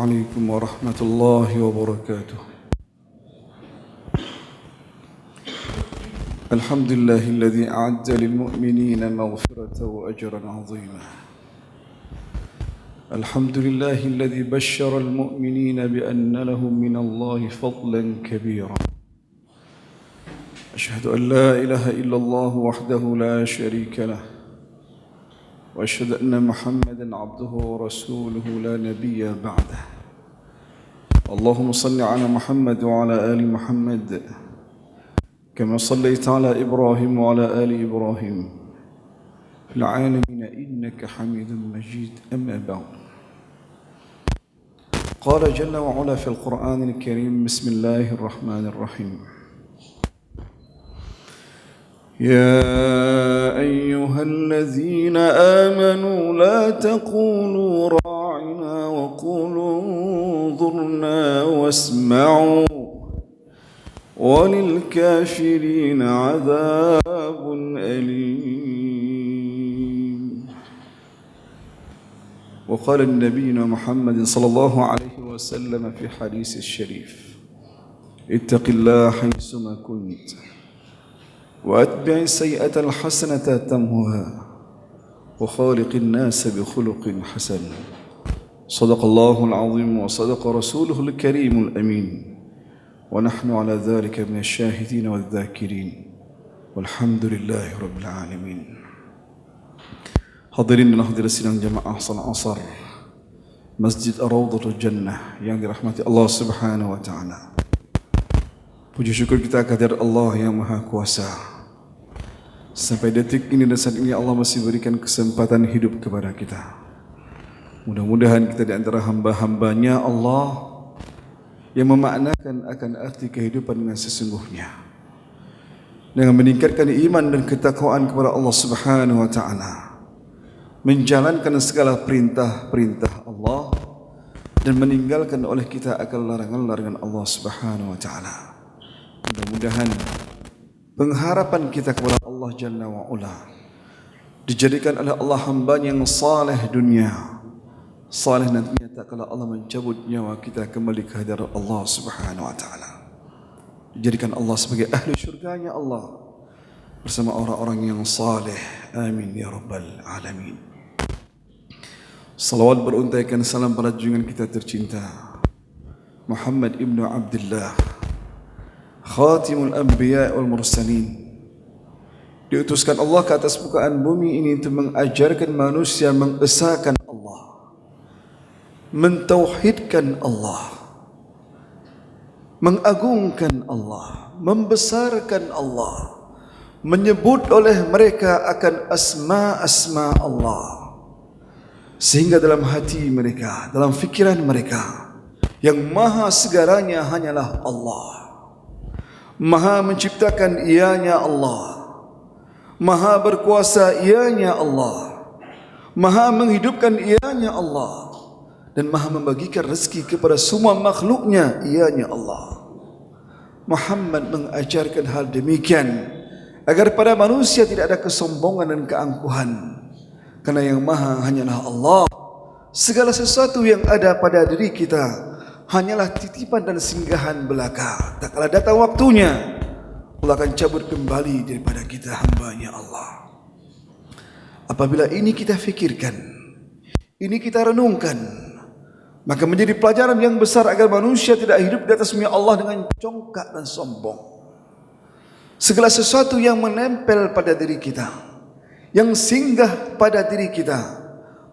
عليكم ورحمة الله وبركاته. الحمد لله الذي أعد للمؤمنين مغفرة وأجرا عظيما. الحمد لله الذي بشر المؤمنين بأن لهم من الله فضلا كبيرا. أشهد أن لا إله إلا الله وحده لا شريك له، وأشهد أن محمدا عبده ورسوله لا نبي بعده. اللهم صل على محمد وعلى آل محمد كما صليت على إبراهيم وعلى آل إبراهيم في العالمين إنك حميد مجيد. أما بعد، قال جل وعلا في القرآن الكريم: بسم الله الرحمن الرحيم. يا أيها الذين آمنوا لا تقولوا راعنا وقولوا انظرنا واسمعوا وللكافرين عذاب أليم. وقال النبي محمد صلى الله عليه وسلم في حديث الشريف: اتق الله حيثما كنت وأتبع السيئة الحسنة تمهها وخالق الناس بخلق حسن. صدق الله العظيم وصدق رسوله الكريم الأمين، ونحن على ذلك من الشاهدين والذاكرين، والحمد لله رب العالمين. Hadirin dan hadirat sidang jamaah salat asar Masjid Ar-Rawdatul Jannah yang dirahmati Allah Subhanahu wa taala. Puji syukur kita kehadirat Allah yang Maha Kuasa. Sampai detik ini dan saat ini Allah masih berikan kesempatan hidup kepada kita. Mudah-mudahan kita di antara hamba-hambanya Allah yang memaknakan akan arti kehidupan dengan sesungguhnya, dengan meningkatkan iman dan ketakwaan kepada Allah Subhanahu wa taala, menjalankan segala perintah-perintah Allah dan meninggalkan oleh kita akan larangan-larangan Allah Subhanahu wa taala. Mudah-mudahan pengharapan kita kepada Allah Jalla wa'ala dijadikan oleh Allah hamba yang saleh dunia, saleh nantinya tak kala Allah mencabut nyawa kita kembali ke hadirat Allah Subhanahu wa taala. Dijadikan Allah sebagai ahli syurganya Allah bersama orang-orang yang saleh. Amin ya rabbal alamin. Salawat beruntaikan salam pada junjungan kita tercinta Muhammad ibnu Abdullah, Khatimul Anbiya wal Mursalin, diutuskan Allah ke atas permukaan bumi ini untuk mengajarkan manusia mengesahkan Allah, mentauhidkan Allah, mengagungkan Allah, membesarkan Allah, menyebut oleh mereka akan asma-asma Allah, sehingga dalam hati mereka, dalam fikiran mereka, yang maha segaranya hanyalah Allah. Maha menciptakan ianya Allah, maha berkuasa ianya Allah, maha menghidupkan ianya Allah, dan maha membagikan rezeki kepada semua makhluknya ianya Allah. Muhammad mengajarkan hal demikian agar pada manusia tidak ada kesombongan dan keangkuhan, karena yang maha hanyalah Allah. Segala sesuatu yang ada pada diri kita hanyalah titipan dan singgahan belaka. Tak kala datang waktunya, Allah akan cabut kembali daripada kita, hambanya Allah. Apabila ini kita fikirkan, ini kita renungkan, maka menjadi pelajaran yang besar agar manusia tidak hidup di atas bumi Allah dengan congkak dan sombong. Segala sesuatu yang menempel pada diri kita, yang singgah pada diri kita,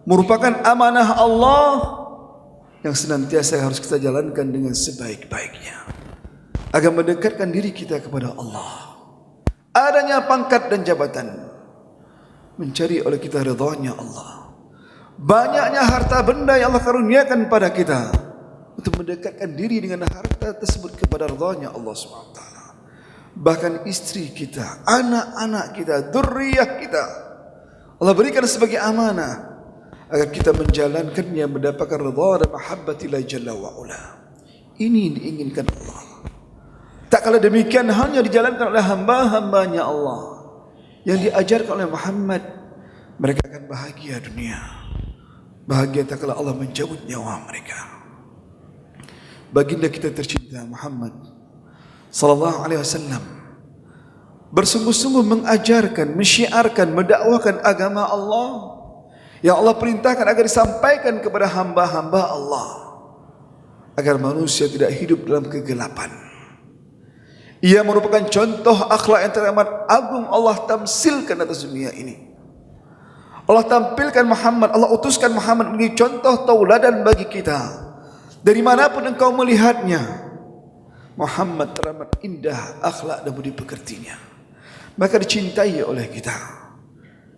merupakan amanah Allah yang senantiasa harus kita jalankan dengan sebaik-baiknya agar mendekatkan diri kita kepada Allah. Adanya pangkat dan jabatan mencari oleh kita ridhanya Allah, banyaknya harta benda yang Allah karuniakan pada kita untuk mendekatkan diri dengan harta tersebut kepada ridhanya Allah SWT. Bahkan istri kita, anak-anak kita, dzurriyyah kita Allah berikan sebagai amanah agar kita menjalankannya mendapatkan ridha dan mahabbatillah jalla wa'ala. Ini diinginkan Allah. Tak kala demikian hanya dijalankan oleh hamba-hambanya Allah yang diajarkan oleh Muhammad, mereka akan bahagia dunia, bahagia tak kala Allah mencabut nyawa mereka. baginda kita tercinta Muhammad sallallahu alaihi wasallam bersungguh-sungguh mengajarkan, mensyiarkan, mendakwahkan agama Allah yang Allah perintahkan agar disampaikan kepada hamba-hamba Allah, agar manusia tidak hidup dalam kegelapan. Ia merupakan contoh akhlak yang teramat agung Allah tamsilkan atas dunia ini. Allah tampilkan Muhammad, Allah utuskan Muhammad menjadi contoh tauladan bagi kita. Dari manapun engkau melihatnya, Muhammad teramat indah akhlak dan budi pekertinya, maka dicintai oleh kita.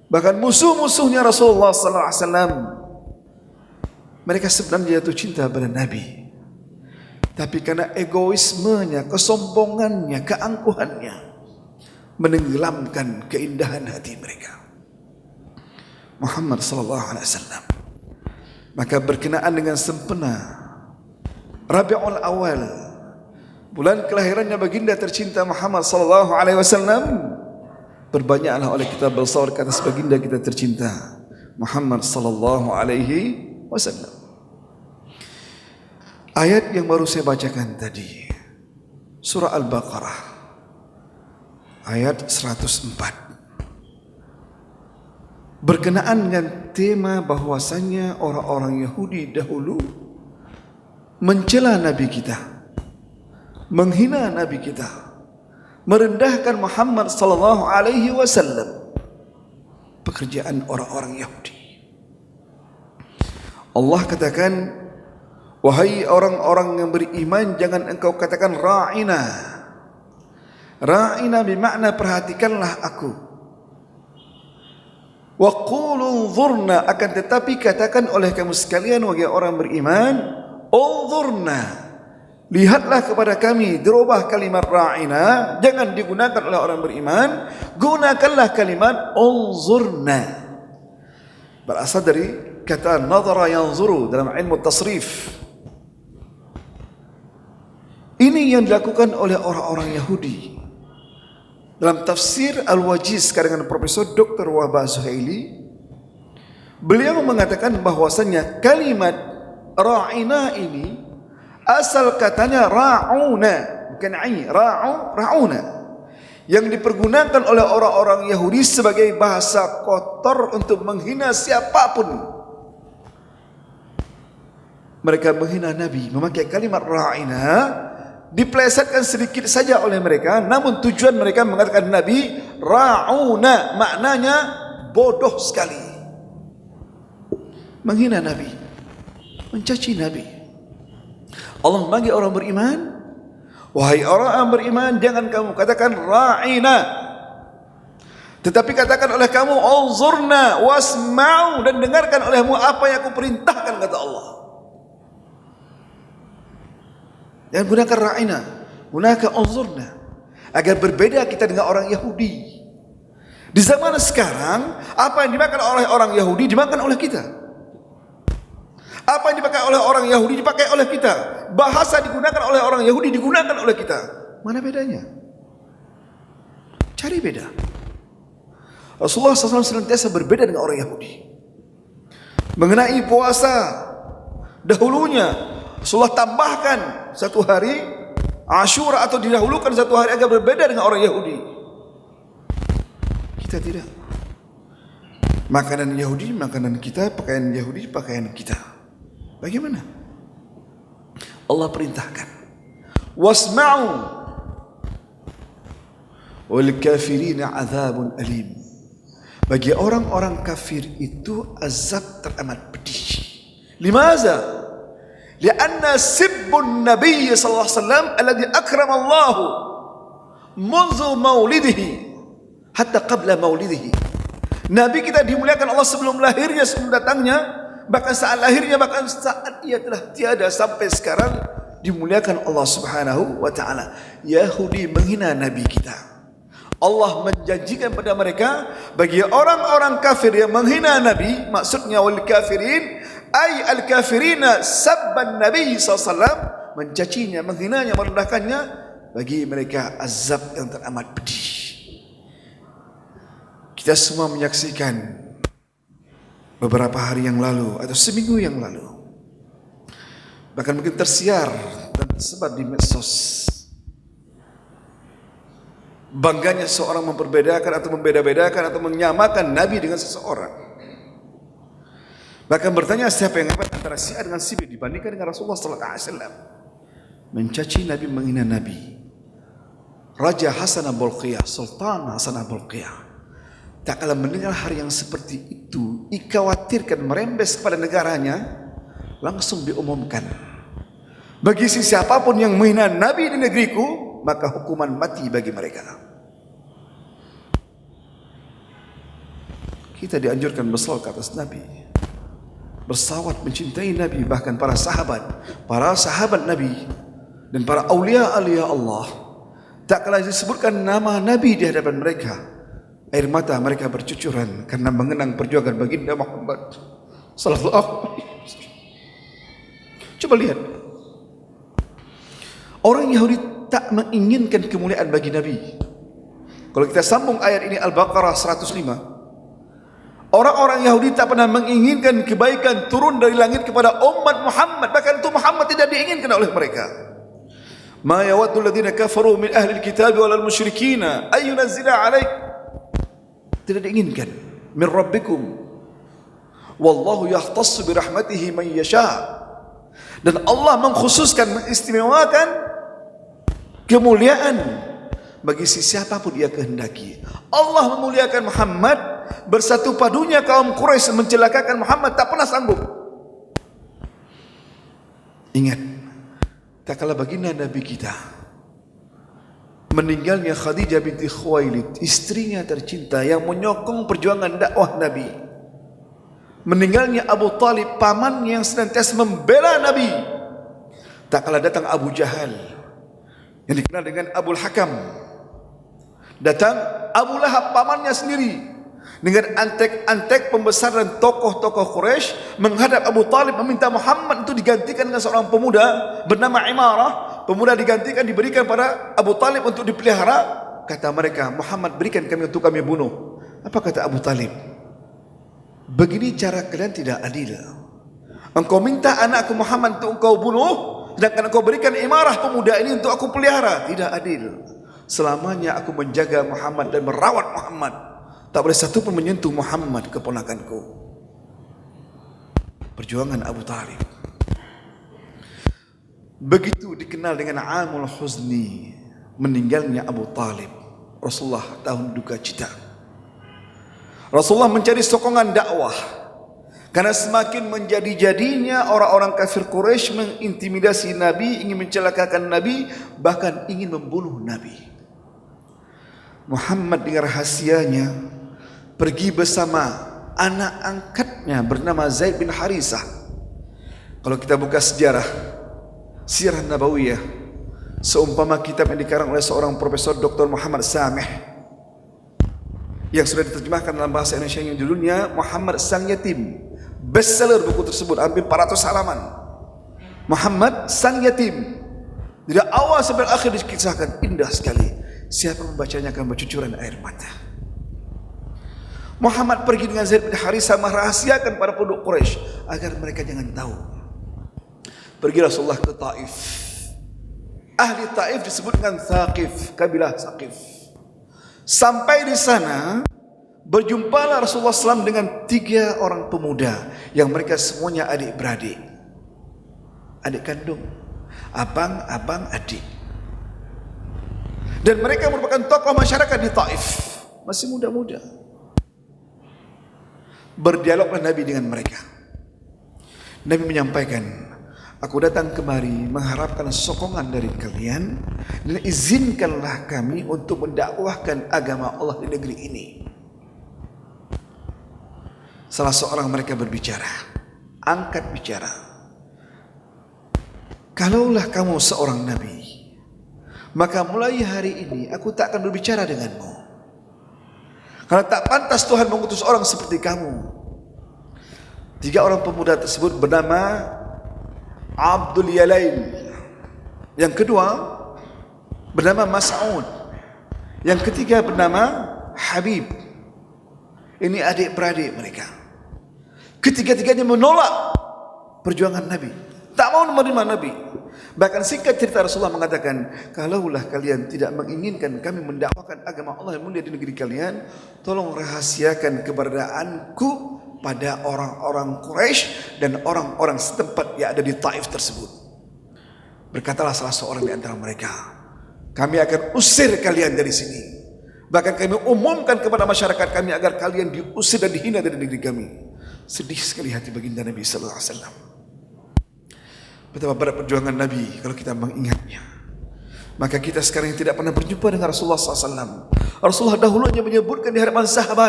Bahkan musuh-musuhnya Rasulullah sallallahu alaihi wasallam, mereka sebenarnya jatuh cinta pada Nabi, tapi karena egoismenya, kesombongannya, keangkuhannya menenggelamkan keindahan hati mereka. Muhammad sallallahu alaihi wasallam, maka berkenaan dengan sempena Rabiul Awal, bulan kelahirannya baginda tercinta Muhammad sallallahu alaihi wasallam, berbanyaklah oleh kita bersalawat ke atas baginda kita tercinta Muhammad sallallahu alaihi wasallam. Ayat yang baru saya bacakan tadi, surah Al-Baqarah ayat 104, berkenaan dengan tema bahwasanya orang-orang Yahudi dahulu mencela Nabi kita, menghina Nabi kita, merendahkan Muhammad sallallahu alaihi wasallam. Pekerjaan orang-orang Yahudi. Allah katakan, wahai orang-orang yang beriman, jangan engkau katakan ra'ina. Ra'ina bermakna perhatikanlah aku. Wa qulu unzurna, akan tetapi katakan oleh kamu sekalian wahai orang beriman, unzurna, lihatlah kepada kami. Dirubah kalimat ra'ina, jangan digunakan oleh orang beriman, gunakanlah kalimat unzurna. Berasal dari kata nazara yanzuru dalam ilmu tasrif. Ini yang dilakukan oleh orang-orang Yahudi. Dalam tafsir Al-Wajiz karangan Profesor Dr. Wahbah Zuhaili, beliau mengatakan bahwasanya kalimat ra'ina ini asal katanya ra'una, bukan ai, ra'una, yang dipergunakan oleh orang-orang Yahudi sebagai bahasa kotor untuk menghina siapapun. Mereka menghina Nabi, memakai kalimat ra'ina, dipelesetkan sedikit saja oleh mereka, namun tujuan mereka mengatakan Nabi ra'una, maknanya bodoh sekali, menghina Nabi, mencaci Nabi. Allah memanggil orang beriman, wahai orang beriman, jangan kamu katakan ra'ina, tetapi katakan oleh kamu unzurna wasma'u, dan dengarkan olehmu apa yang aku perintahkan, kata Allah. Jangan gunakan ra'ina, gunakan unzurna, agar berbeda kita dengan orang Yahudi. Di zaman sekarang, apa yang dimakan oleh orang Yahudi dimakan oleh kita. Apa yang dipakai oleh orang Yahudi dipakai oleh kita. Bahasa digunakan oleh orang Yahudi digunakan oleh kita. Mana bedanya? Cari beda. Rasulullah SAW senantiasa berbeda dengan orang Yahudi. Mengenai puasa, dahulunya Rasulullah tambahkan satu hari Ashura atau didahulukan satu hari agar berbeda dengan orang Yahudi. Kita tidak. Makanan Yahudi makanan kita, pakaian Yahudi pakaian kita. Bagaimana? Allah perintahkan, wasma'u wal kafirina azabun alim. Bagi orang-orang kafir itu azab teramat pedih. Limaza? Lianna sibbun Nabi sallallahu alaihi wasallam alladhi akrama Allah munzu maulidihi hatta qabla maulidihi. Nabi kita dimuliakan Allah sebelum lahirnya, sebelum datangnya, bahkan saat lahirnya, bahkan saat ia telah tiada sampai sekarang, dimuliakan Allah Subhanahu wa taala. Yahudi menghina Nabi kita. Allah menjanjikan pada mereka, bagi orang-orang kafir yang menghina Nabi, maksudnya wal kafirin ay al kafirina sabban Nabi sallallahu alaihi wasallam, mencacinya, menghinanya, merendahkannya, bagi mereka azab yang teramat pedih. Kita semua menyaksikan beberapa hari yang lalu atau seminggu yang lalu, bahkan mungkin tersiar dalam tersebar di medsos. Bangganya seorang memperbedakan atau membeda-bedakan atau menyamakan Nabi dengan seseorang. Bahkan bertanya siapa yang hebat antara si A dengan si B dibandingkan dengan Rasulullah sallallahu alaihi wasallam. Mencaci Nabi, menghina Nabi. Raja Hasan al-Bolqiyah, Sultan Hasan al-Bolqiyah, tak kala mendengar hal yang seperti itu, dikhawatirkan merembes kepada negaranya, langsung diumumkan, bagi siapapun yang menghina Nabi di negeriku, maka hukuman mati bagi mereka. Kita dianjurkan bersalawat ke atas Nabi, bersalawat mencintai Nabi. Bahkan para sahabat Nabi dan para awliya Allah, tak kala disebutkan nama Nabi di hadapan mereka, air mata mereka bercucuran karena mengenang perjuangan baginda Muhammad sallallahu alaihi wasallam. Coba lihat, orang Yahudi tak menginginkan kemuliaan bagi Nabi. Kalau kita sambung ayat ini Al-Baqarah 105, orang-orang Yahudi tak pernah menginginkan kebaikan turun dari langit kepada umat Muhammad. Bahkan itu Muhammad tidak diinginkan oleh mereka. Ma yawaddu alladhina kafaru min ahli alkitab wal musyrikin ay yunzila alaik, tidak diinginkan min rabbikum wallahu yahtassu bi rahmatihi man yasha. Dan Allah mengkhususkan, mengistimewakan kemuliaan bagi siapapun dia kehendaki. Allah memuliakan Muhammad, bersatu padunya kaum Quraisy mencelakakan Muhammad tak pernah sanggup. Ingat, tak kala baginda Nabi kita meninggalnya Khadijah binti Khuwailid, istrinya tercinta yang menyokong perjuangan dakwah Nabi, meninggalnya Abu Talib, paman yang senantiasa membela Nabi, tak kala datang Abu Jahal yang dikenal dengan Abul Hakam, datang Abu Lahab, pamannya sendiri, dengan antek-antek pembesaran tokoh-tokoh Quraisy menghadap Abu Talib meminta Muhammad itu digantikan dengan seorang pemuda bernama Imarah. Pemuda digantikan, diberikan pada Abu Talib untuk dipelihara. Kata mereka, Muhammad berikan kami untuk kami bunuh. Apa kata Abu Talib? Begini cara kalian tidak adil. Engkau minta anakku Muhammad untuk engkau bunuh, sedangkan engkau berikan Imarah pemuda ini untuk aku pelihara. Tidak adil. Selamanya aku menjaga Muhammad dan merawat Muhammad. Tak boleh satu pun menyentuh Muhammad, keponakanku. Perjuangan Abu Talib. Begitu dikenal dengan Amul Huzni, meninggalnya Abu Talib. Rasulullah tahun duka cita. Rasulullah mencari sokongan dakwah, karena semakin menjadi-jadinya orang-orang kafir Quraisy mengintimidasi Nabi, ingin mencelakakan Nabi, bahkan ingin membunuh Nabi. Muhammad dengan rahasianya pergi bersama anak angkatnya bernama Zaid bin Harisah. Kalau kita buka sejarah Sirah Nabawiyah, seumpama kitab yang dikarang oleh seorang Profesor Dr. Muhammad Sameh yang sudah diterjemahkan dalam bahasa Indonesia yang judulnya Muhammad Sang Yatim, bestseller buku tersebut, hampir 400 halaman. Muhammad Sang Yatim, dari awal sampai akhir dikisahkan, indah sekali. Siapa membacanya akan bercucuran air mata. Muhammad pergi dengan Zaid bin Harisah merahasiakan para penduduk Quraisy agar mereka jangan tahu. Pergi Rasulullah ke Taif. Ahli Taif disebut dengan Thaqif, kabilah Thaqif. Sampai di sana berjumpalah Rasulullah SAW dengan 3 orang pemuda yang mereka semuanya adik-beradik, adik kandung, abang, adik. Dan mereka merupakan tokoh masyarakat di Taif, masih muda-muda. Berdialoglah Nabi dengan mereka. Nabi menyampaikan, aku datang kemari mengharapkan sokongan dari kalian, dan izinkanlah kami untuk mendakwahkan agama Allah di negeri ini. Salah seorang mereka berbicara, angkat bicara. Kalaulah kamu seorang nabi, maka mulai hari ini aku tak akan berbicara denganmu, karena tak pantas Tuhan mengutus orang seperti kamu. 3 orang pemuda tersebut bernama Abdul Yalail, yang kedua bernama Mas'ud, yang ketiga bernama Habib. Ini adik-beradik mereka. Ketiga-tiganya menolak perjuangan Nabi, tak mau menerima Nabi. Bahkan singkat cerita Rasulullah mengatakan, kalaulah kalian tidak menginginkan kami mendakwakan agama Allah yang mulia di negeri kalian, tolong rahasiakan keberadaanku pada orang-orang Quraisy dan orang-orang setempat yang ada di Taif tersebut. Berkatalah salah seorang di antara mereka, kami akan usir kalian dari sini. Bahkan kami umumkan kepada masyarakat kami agar kalian diusir dan dihina dari negeri kami. Sedih sekali hati baginda Nabi sallallahu alaihi wasallam. Betapa berat perjuangan Nabi kalau kita mengingatnya. Maka kita sekarang yang tidak pernah berjumpa dengan Rasulullah SAW, Rasulullah dahulunya menyebutkan di hadapan sahabat.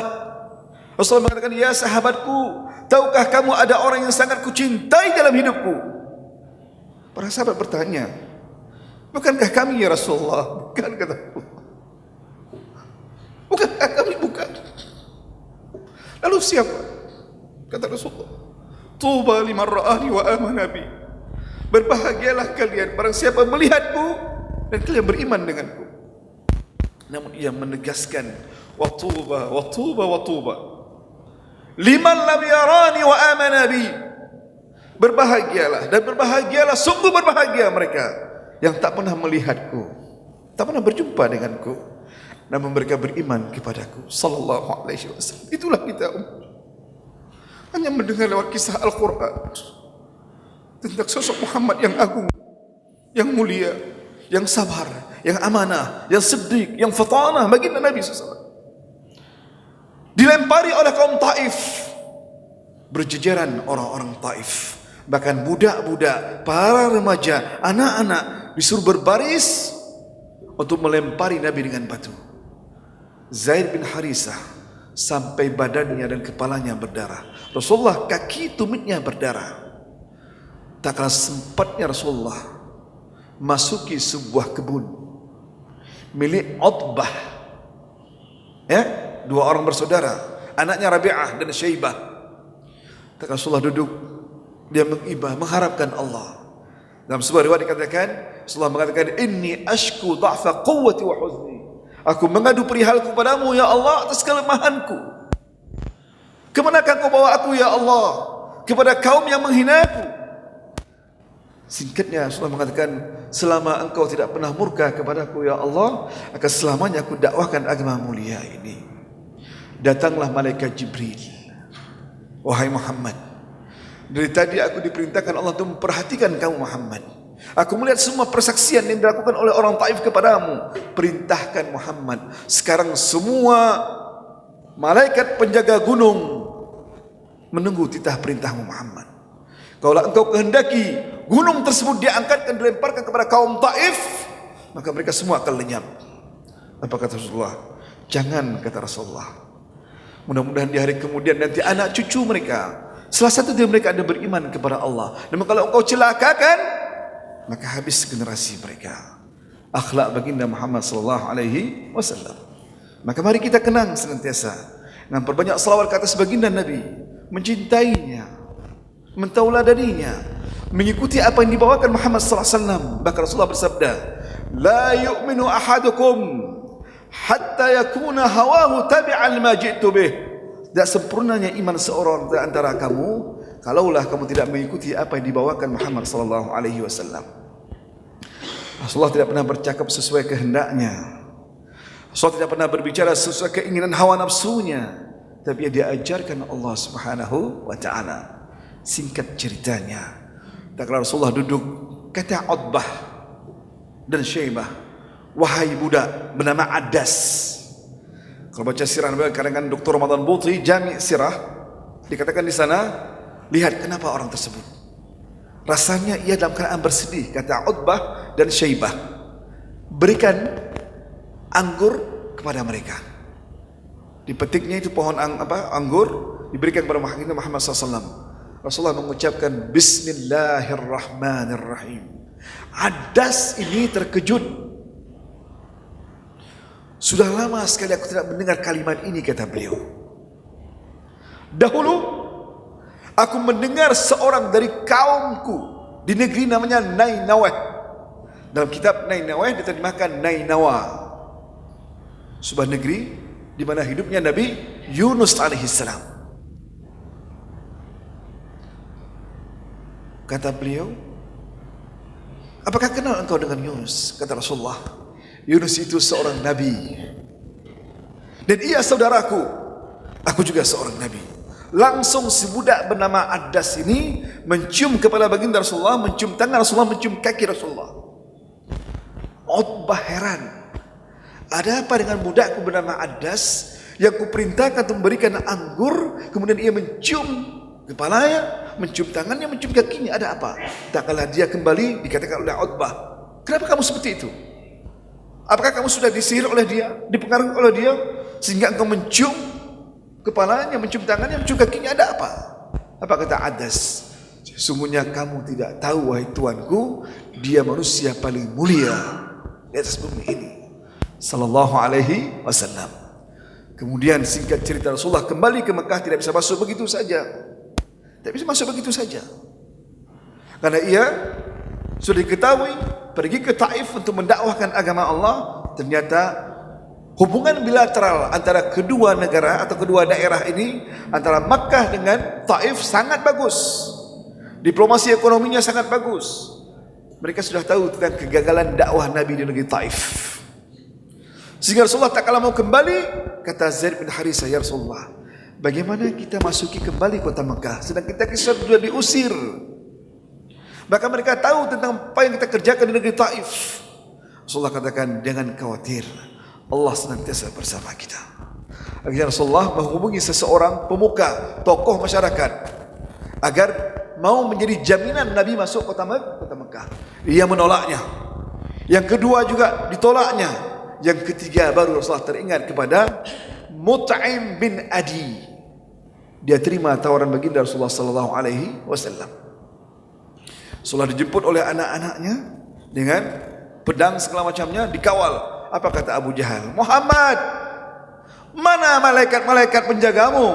Rasulullah mengatakan, ya sahabatku, tahukah kamu ada orang yang sangat kucintai dalam hidupku? Para sahabat bertanya, bukankah kami ya Rasulullah? Bukan, kata Rasulullah. Bukankah kami? Bukan. Lalu siapa? Kata Rasulullah, tuba liman ra'ani wa amana bi. Berbahagialah kalian barang siapa melihatku dan kalian beriman denganku. Namun ia menegaskan, wa tuba wa tuba wa tuba liman lam yarani wa amana bi. Berbahagialah dan berbahagialah, sungguh berbahagia mereka yang tak pernah melihatku, tak pernah berjumpa denganku, namun mereka beriman kepadaku. Sallallahu alaihi wasallam. Itulah kita hanya mendengar lewat kisah Al-Quran tentang sosok Muhammad yang agung, yang mulia, yang sabar, yang amanah, yang siddiq, yang fatanah baginda Nabi SAW. Dilempari oleh kaum Taif, berjejeran orang-orang Taif, bahkan budak-budak, para remaja, anak-anak disuruh berbaris untuk melempari Nabi dengan batu. Zaid bin Harisah sampai badannya dan kepalanya berdarah. Rasulullah kaki tumitnya berdarah. Tak kalah sempatnya Rasulullah masuki sebuah kebun milik Utbah, ya, dua orang bersaudara, anaknya Rabi'ah dan Syaibah. Tak kalah Rasulullah duduk, dia mengibah, mengharapkan Allah. Dalam sebuah riwayat dikatakan, Rasulullah mengatakan, inni ashku dha'fa quwwati wa huzni. Aku mengadu perihalku padamu ya Allah atas kelemahanku. Kemanakah kau bawa aku ya Allah? Kepada kaum yang menghinaku. Singkatnya Rasulullah mengatakan, selama engkau tidak pernah murka kepadaku ya Allah, akan selamanya aku dakwahkan agama mulia ini. Datanglah malaikat Jibril. Wahai Muhammad, dari tadi aku diperintahkan Allah untuk memperhatikan kamu Muhammad. Aku melihat semua persaksian yang dilakukan oleh orang Taif kepadamu. Perintahkan Muhammad, sekarang semua malaikat penjaga gunung menunggu titah perintahmu Muhammad. Kalau engkau kehendaki gunung tersebut diangkatkan, dilemparkan kepada kaum Taif, maka mereka semua akan lenyap. Apa kata Rasulullah? Jangan, kata Rasulullah. Mudah-mudahan di hari kemudian nanti anak cucu mereka, salah satu dari mereka ada beriman kepada Allah. Namun kalau engkau celakakan, maka habis generasi mereka. Akhlak baginda Muhammad sallallahu alaihi wasallam. Maka mari kita kenang senantiasa dengan perbanyak salawat ke atas baginda Nabi, mencintainya, mentauladaninya, mengikuti apa yang dibawakan Muhammad sallallahu alaihi wasallam. Bahkan Rasulullah bersabda, la yu'minu ahadukum hatta yakuna hawahu tabi'an lima ji'tu bih. Tidak sempurnanya iman seorang di antara kamu kalaulah kamu tidak mengikuti apa yang dibawakan Muhammad sallallahu alaihi wasallam. Rasulullah tidak pernah bercakap sesuai kehendaknya. Rasulullah tidak pernah berbicara sesuai keinginan hawa nafsunya, tapi dia diajarkan Allah Subhanahu wa taala. Singkat ceritanya, tak kala Rasulullah duduk, kata Utbah dan Syaibah, wahai budak bernama Adas. Kalau baca sirah kadang-kadang Dr. Ramadan Buti Jami' Sirah, dikatakan di sana, lihat kenapa orang tersebut. Rasanya ia dalam keadaan bersedih, kata Utbah dan Syaibah. Berikan anggur kepada mereka. Dipetiknya itu pohon anggur, diberikan kepada Muhammad SAW. Rasulullah mengucapkan Bismillahirrahmanirrahim. Adas ini terkejut. Sudah lama sekali aku tidak mendengar kalimat ini, kata beliau. Dahulu aku mendengar seorang dari kaumku di negeri namanya Nainawah. Dalam kitab Nainawah diterjemahkan Nainawa, sebuah negeri di mana hidupnya Nabi Yunus alaihissalam. Kata beliau, apakah kenal engkau dengan Yunus? Kata Rasulullah, Yunus itu seorang nabi. Dan ia saudaraku, aku juga seorang nabi. Langsung si budak bernama Adas ini mencium kepala baginda Rasulullah, mencium tangan Rasulullah, mencium kaki Rasulullah. Utbah heran. Ada apa dengan budakku bernama Adas yang kuperintahkan untuk memberikan anggur, kemudian ia mencium kepalanya, mencium tangannya, mencium kakinya. Ada apa? Tak kala dia kembali dikatakan oleh Utbah, kenapa kamu seperti itu? Apakah kamu sudah disihir oleh dia, dipengaruhi oleh dia, sehingga engkau mencium kepalanya, mencium tangannya, mencium kakinya? Ada apa? Apa kata Adas? Sesungguhnya kamu tidak tahu, wahai tuanku, dia manusia paling mulia di atas bumi ini, sallallahu alaihi wasallam. Kemudian singkat cerita, Rasulullah kembali ke Mekah, tidak bisa masuk begitu saja. Tidak bisa masuk begitu saja. Karena ia sudah diketahui pergi ke Taif untuk mendakwahkan agama Allah. Ternyata hubungan bilateral antara kedua negara atau kedua daerah ini, antara Makkah dengan Taif, sangat bagus. Diplomasi ekonominya sangat bagus. Mereka sudah tahu tentang kegagalan dakwah Nabi di negeri Taif. Sehingga Rasulullah tak kala mau kembali, kata Zaid bin Harisah, ya Rasulullah, bagaimana kita masuki kembali kota Mekah sedang kita sudah diusir? Bahkan mereka tahu tentang apa yang kita kerjakan di negeri Taif. Rasulullah katakan, jangan khawatir, Allah senantiasa bersama kita. Akhirnya Rasulullah menghubungi seseorang pemuka, tokoh masyarakat, agar mau menjadi jaminan Nabi masuk kota Mekah. Ia menolaknya. Yang kedua juga ditolaknya. Yang ketiga baru Rasulullah teringat kepada Mut'im bin Adi. Dia terima tawaran baginda Rasulullah sallallahu alaihi wasallam. Rasulullah dijemput oleh anak-anaknya dengan pedang segala macamnya, dikawal. Apa kata Abu Jahal? Muhammad, mana malaikat-malaikat penjagamu?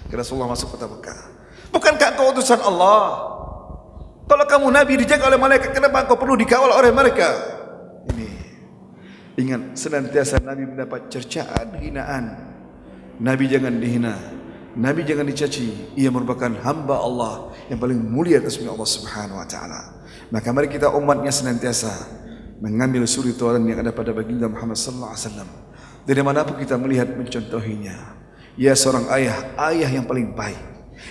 Rasulullah masuk kota Mekah. Bukankah engkau utusan Allah? Kalau kamu Nabi dijaga oleh malaikat, kenapa engkau perlu dikawal oleh mereka? Ini, ingat, senantiasa Nabi mendapat cercaan, hinaan. Nabi jangan dihina, Nabi jangan dicaci. Ia merupakan hamba Allah yang paling mulia atas Allah Subhanahu wa taala. Maka mari kita umatnya senantiasa mengambil suri tauladan yang ada pada baginda Muhammad sallallahu alaihi wasallam. Dari manapun kita melihat mencontohinya. Ia seorang ayah yang paling baik.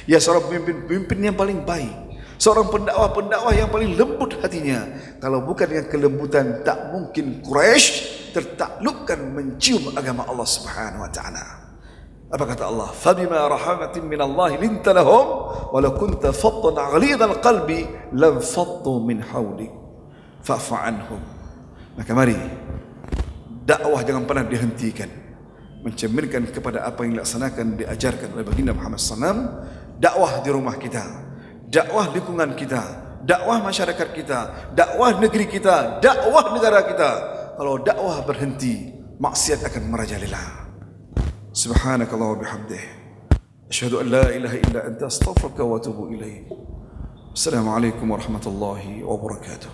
Ia seorang pemimpin yang paling baik. Seorang pendakwah yang paling lembut hatinya. Kalau bukan dengan kelembutan, tak mungkin Quraisy tertaklukkan mencium agama Allah Subhanahu wa taala. Apa kata Allah? Fabima rahmatin minallahi linta lahum walau kunta faddan ghalidhal qalbi lam faddu min hawlik fa'fu anhum. Maka mari dakwah jangan pernah dihentikan, mencerminkan kepada apa yang dilaksanakan, diajarkan oleh baginda Muhammad SAW. Dakwah di rumah kita, dakwah lingkungan kita, dakwah masyarakat kita, dakwah negeri kita, dakwah negara kita. Kalau dakwah berhenti, maksiat akan merajalela. Subhanakallah wa bihamdih, asyhadu an la ilaha illa anta, astaghfiruka wa atubu ilaik. Assalamualaikum warahmatullahi wabarakatuh.